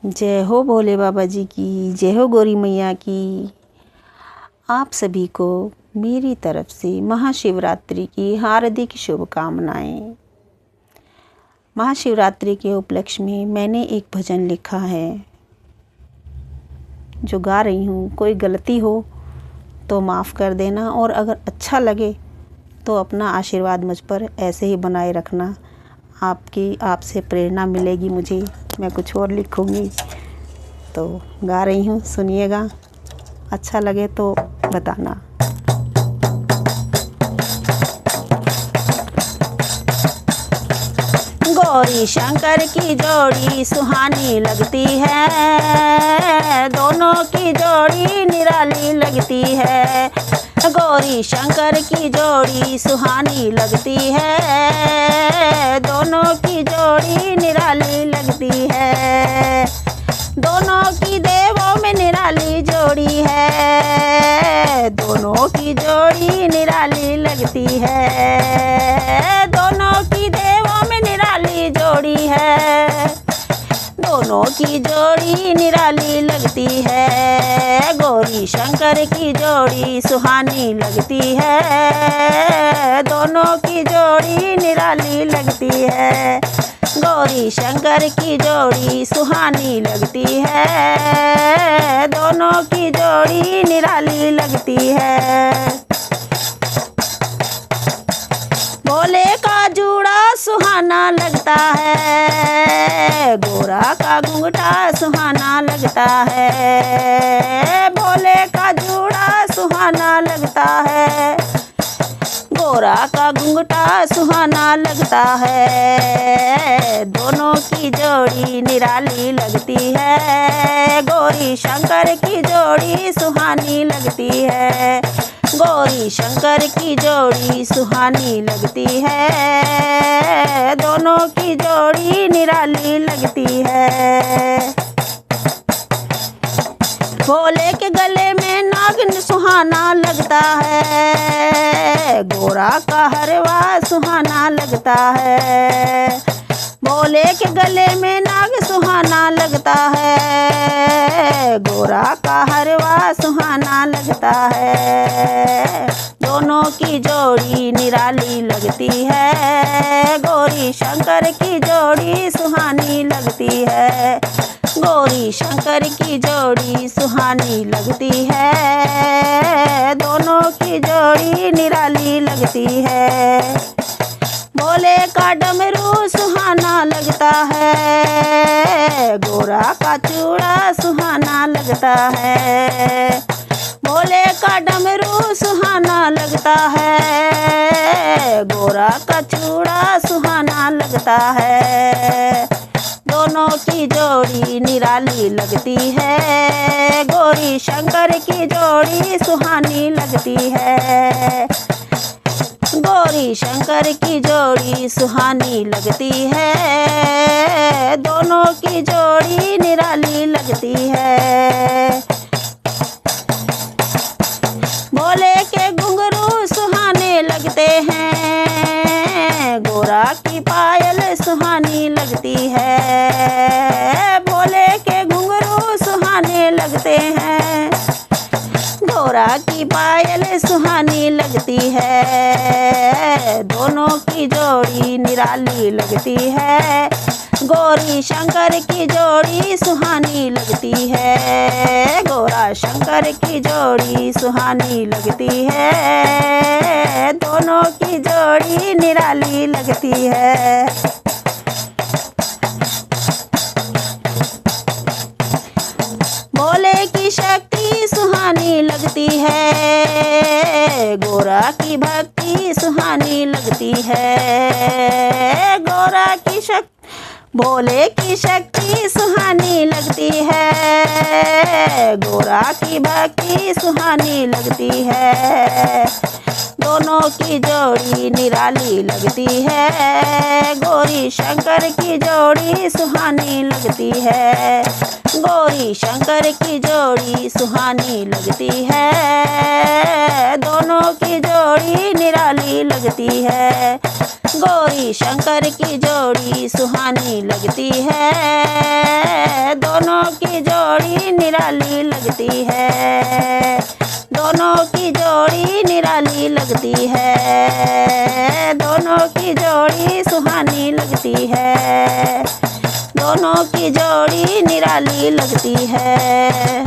जय हो भोले बाबा जी की, जय हो गौरी मैया की। आप सभी को मेरी तरफ से महाशिवरात्रि की हार्दिक शुभकामनाएं। महाशिवरात्रि के उपलक्ष्य में मैंने एक भजन लिखा है जो गा रही हूँ। कोई गलती हो तो माफ़ कर देना, और अगर अच्छा लगे तो अपना आशीर्वाद मुझ पर ऐसे ही बनाए रखना। आपसे प्रेरणा मिलेगी मुझे, मैं कुछ और लिखूँगी। तो गा रही हूँ, सुनिएगा। अच्छा लगे तो बताना। गौरी शंकर की जोड़ी सुहानी लगती है, दोनों की जोड़ी निराली लगती है। गौरी शंकर की जोड़ी सुहानी लगती है, दोनों की जोड़ी निराली लगती है। दोनों की देवों में निराली जोड़ी है, दोनों की जोड़ी निराली लगती है। दोनों की देवों में निराली जोड़ी है, दोनों की जोड़ी निराली लगती है। गौरी शंकर की जोड़ी सुहानी लगती है, दोनों की जोड़ी निराली लगती है। गौरी शंकर की जोड़ी सुहानी लगती है, दोनों की जोड़ी निराली लगती है। भोले का जूड़ा सुहाना लगता है, गोरा का घूंघटा सुहाना लगता है। भोले का जूड़ा सुहाना लगता है, गोरा का घूंघटा सुहाना लगता है। दोनों की जोड़ी निराली लगती है, गौरी शंकर की जोड़ी सुहानी लगती है। गौरी शंकर की जोड़ी सुहानी लगती है, दोनों की जोड़ी निराली लगती है। भोले के गले में नाग सुहाना लगता है, गोरा का हरवा सुहाना लगता है। भोले के गले में नाग सुहाना लगता है, गोरा का हरवा सुहाना लगता है। दोनों की जोड़ी निराली लगती है, गौरी शंकर की जोड़ी सुहानी लगती है। गौरी शंकर की जोड़ी सुहानी लगती है, दोनों की जोड़ी निराली लगती है। भोले का डमरू सुहाना लगता है, गोरा का चूड़ा सुहाना लगता है। भोले का डमरू सुहाना लगता है, गोरा का चूड़ा सुहाना लगता है। दोनों की जोड़ी निराली लगती है, गौरी शंकर की जोड़ी सुहानी लगती है। गौरी शंकर की जोड़ी सुहानी लगती है, दोनों की जोड़ी निराली लगती है। भोले के घुंघरू सुहाने लगते हैं, गोरा की पायल सुहानी लगती है। भोले के घुंघरू सुहाने लगते हैं, गोरा की पायल सुहानी लगती है। दोनों की जोड़ी निराली लगती है, गौरी शंकर की जोड़ी सुहानी लगती है। गोरा शंकर की जोड़ी सुहानी लगती है, दोनों की जोड़ी निराली लगती है। भोले की शक्ति सुहानी लगती है, गोरा की भक्ति सुहानी लगती है। गोरा की शक्ति भोले की शक्ति सुहानी लगती है, गोरा की भक्ति सुहानी लगती है। दोनों की जोड़ी निराली लगती है, गौरी शंकर की जोड़ी सुहानी लगती है। गौरी शंकर की जोड़ी सुहानी लगती है, दोनों की जोड़ी निराली लगती है। गौरी शंकर की जोड़ी सुहानी लगती है, दोनों लगती है, दोनों की जोड़ी निराली लगती है, दोनों की जोड़ी सुहानी लगती है, दोनों की जोड़ी निराली लगती है।